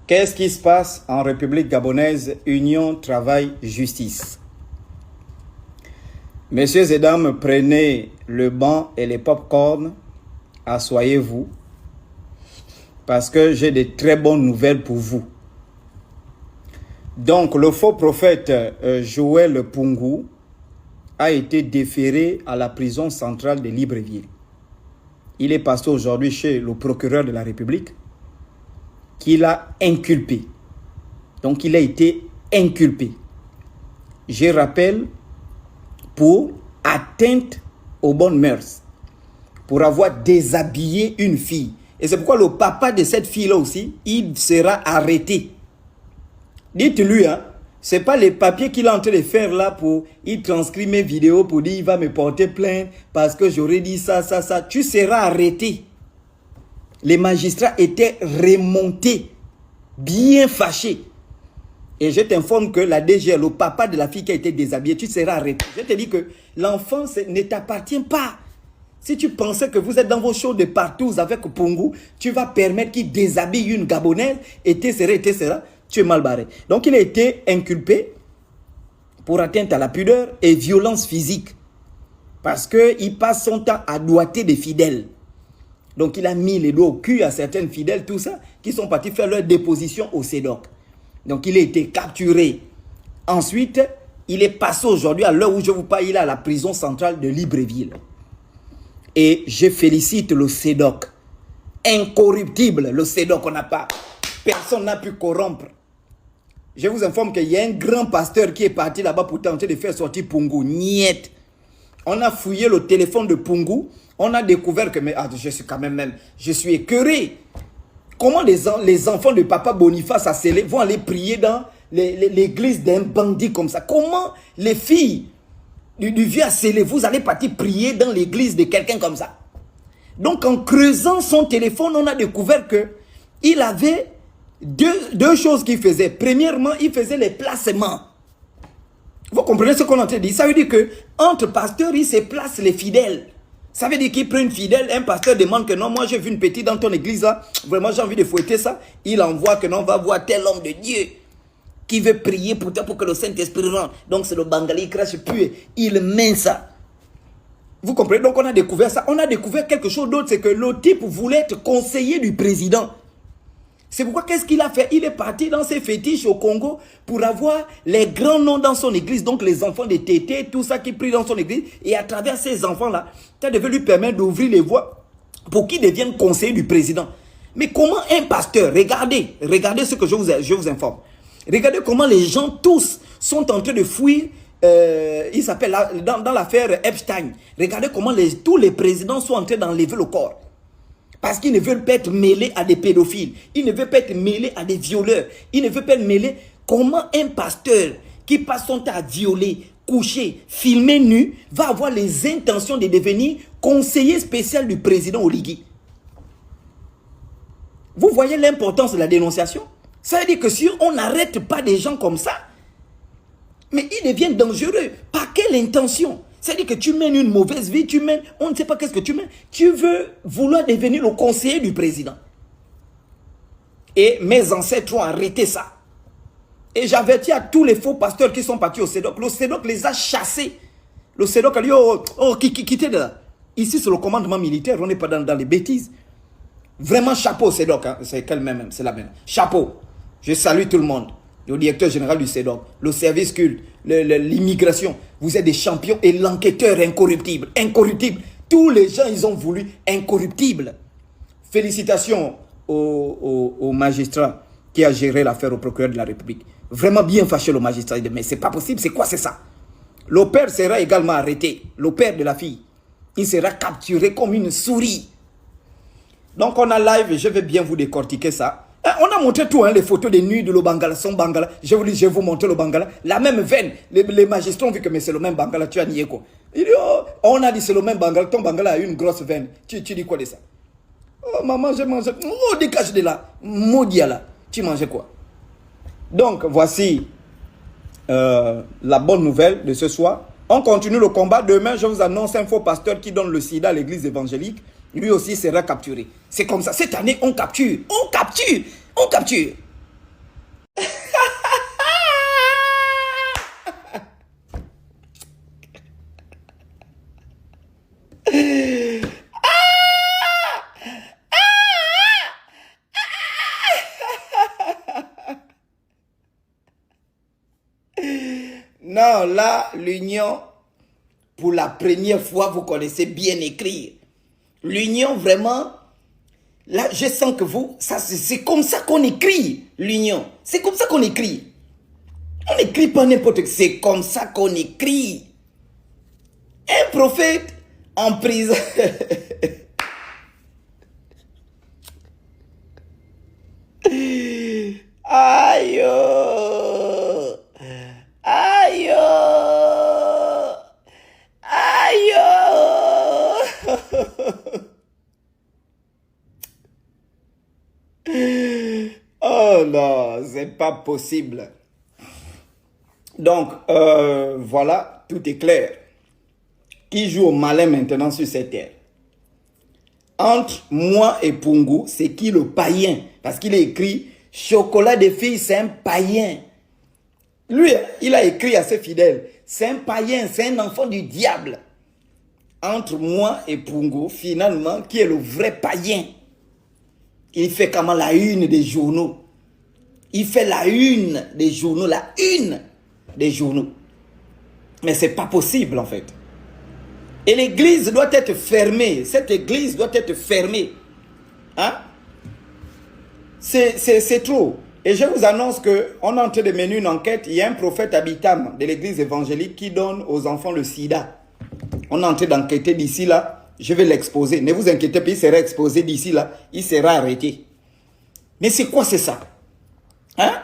Qu'est-ce qui se passe en République gabonaise? Union, travail, justice. Messieurs et dames, prenez le banc et les pop-corn, asseyez-vous, parce que j'ai de très bonnes nouvelles pour vous. Donc, le faux prophète Joël Pungu a été déféré à la prison centrale de Libreville. Il est passé aujourd'hui chez le procureur de la République, qui l'a inculpé. Donc, il a été inculpé. Je rappelle, pour atteinte aux bonnes mœurs, pour avoir déshabillé une fille. Et c'est pourquoi le papa de cette fille-là aussi, il sera arrêté. Dites-lui, hein, c'est pas les papiers qu'il est en train de faire là pour, il transcrit mes vidéos pour dire, il va me porter plainte parce que j'aurais dit ça. Tu seras arrêté. Les magistrats étaient remontés, bien fâchés. Et je t'informe que la DGL, le papa de la fille qui a été déshabillée, tu seras arrêté. Je te dis que l'enfant ne t'appartient pas. Si tu pensais que vous êtes dans vos shows de partout avec Pungu, tu vas permettre qu'il déshabille une Gabonaise, etc. Tu es mal barré. Donc il a été inculpé pour atteinte à la pudeur et violence physique. Parce qu'il passe son temps à doigter des fidèles. Donc il a mis les doigts au cul à certaines fidèles, tout ça, qui sont partis faire leur déposition au CEDOC. Donc il a été capturé. Ensuite, il est passé aujourd'hui, à l'heure où je vous parle, il est à la prison centrale de Libreville. Et je félicite le CEDOC. Incorruptible, le CEDOC, on n'a pas. Personne n'a pu corrompre. Je vous informe qu'il y a un grand pasteur qui est parti là-bas pour tenter de faire sortir Pungu. Niet. On a fouillé le téléphone de Pungu. On a découvert que, je suis écœuré. Comment les enfants de papa Boniface à Sélé vont aller prier dans l'église d'un bandit comme ça? Comment les filles du vieux à Sélé, vous allez partir prier dans l'église de quelqu'un comme ça? Donc en creusant son téléphone, on a découvert que il avait deux choses qu'il faisait. Premièrement, il faisait les placements. Vous comprenez ce qu'on a dit? Ça veut dire que entre pasteurs, il se place les fidèles. Ça veut dire qu'il prend une fidèle, un pasteur demande que non, moi j'ai vu une petite dans ton église là, vraiment j'ai envie de fouetter ça. Il envoie que non, on va voir tel homme de Dieu qui veut prier pour toi pour que le Saint-Esprit rentre. Donc c'est le Bangali, il crache puis il met ça. Vous comprenez? Donc on a découvert ça. On a découvert quelque chose d'autre, c'est que le type voulait être conseiller du président. C'est pourquoi qu'est-ce qu'il a fait? Il est parti dans ses fétiches au Congo pour avoir les grands noms dans son église. Donc les enfants de Tété, tout ça qui prient dans son église. Et à travers ces enfants-là, ça devait lui permettre d'ouvrir les voies pour qu'ils deviennent conseillers du président. Mais comment un pasteur, regardez ce que je vous informe. Regardez comment les gens tous sont en train de fuir, il s'appelle dans l'affaire Epstein. Regardez comment tous les présidents sont en train d'enlever le corps. Parce qu'ils ne veulent pas être mêlés à des pédophiles. Ils ne veulent pas être mêlés à des violeurs. Ils ne veulent pas être mêlés. Comment un pasteur qui passe son temps à violer, coucher, filmer nu, va avoir les intentions de devenir conseiller spécial du président Oligui? Vous voyez l'importance de la dénonciation? Ça veut dire que si on n'arrête pas des gens comme ça, mais ils deviennent dangereux. Par quelle intention? C'est-à-dire que tu mènes une mauvaise vie, on ne sait pas qu'est-ce que tu mènes. Tu veux vouloir devenir le conseiller du président. Et mes ancêtres ont arrêté ça. Et j'avertis à tous les faux pasteurs qui sont partis au CEDOC. Le CEDOC les a chassés. Le CEDOC a dit, quittez de là. Ici, c'est le commandement militaire, on n'est pas dans les bêtises. Vraiment, chapeau CEDOC, hein. C'est qu'elle-même, c'est la même. Chapeau. Je salue tout le monde. Le directeur général du CEDOC, le service culte, l'immigration. Vous êtes des champions et l'enquêteur incorruptible. Incorruptible. Tous les gens, ils ont voulu incorruptible. Félicitations au magistrat qui a géré l'affaire au procureur de la République. Vraiment bien fâché le magistrat. Mais c'est pas possible, c'est quoi, c'est ça? Le père sera également arrêté. Le père de la fille. Il sera capturé comme une souris. Donc on a live, je vais bien vous décortiquer ça. On a montré tout, hein, les photos des nuits de le Bangala, son Bangala. Je vais vous montrer le Bangala. La même veine. Les magistrats ont vu que mais c'est le même Bangala, tu as nié quoi. Il dit, oh, on a dit c'est le même Bangala, ton Bangala a une grosse veine. Tu dis quoi de ça? Oh maman, j'ai mangé. Oh, dégage de là. Maudit là. Tu mangeais quoi? Donc voici la bonne nouvelle de ce soir. On continue le combat. Demain, je vous annonce un faux pasteur qui donne le sida à l'église évangélique. Lui aussi sera capturé. C'est comme ça. Cette année, on capture. On capture. On capture. Non, là, l'union, pour la première fois, vous connaissez bien écrire. L'union, vraiment, là, je sens que vous, c'est comme ça qu'on écrit l'union. C'est comme ça qu'on écrit. On n'écrit pas n'importe quoi. C'est comme ça qu'on écrit. Un prophète en prison. Aïe. Aïe. Aïe. Oh non, c'est pas possible. Donc, voilà, tout est clair. Qui joue au malin maintenant sur cette terre? Entre moi et Pungu, c'est qui le païen? Parce qu'il a écrit « Chocolat des filles, c'est un païen ». Lui, il a écrit à ses fidèles « C'est un païen, c'est un enfant du diable ». Entre moi et Pungu, finalement, qui est le vrai païen? Il fait comment la une des journaux? Il fait la une des journaux, la une des journaux. Mais c'est pas possible en fait. Et l'église doit être fermée. Cette église doit être fermée. Hein? C'est trop. Et je vous annonce qu'on est en train de mener une enquête. Il y a un prophète habitant de l'église évangélique qui donne aux enfants le sida. On est en train d'enquêter d'ici là. Je vais l'exposer. Ne vous inquiétez pas, il sera exposé d'ici là. Il sera arrêté. Mais c'est quoi c'est ça? Hein?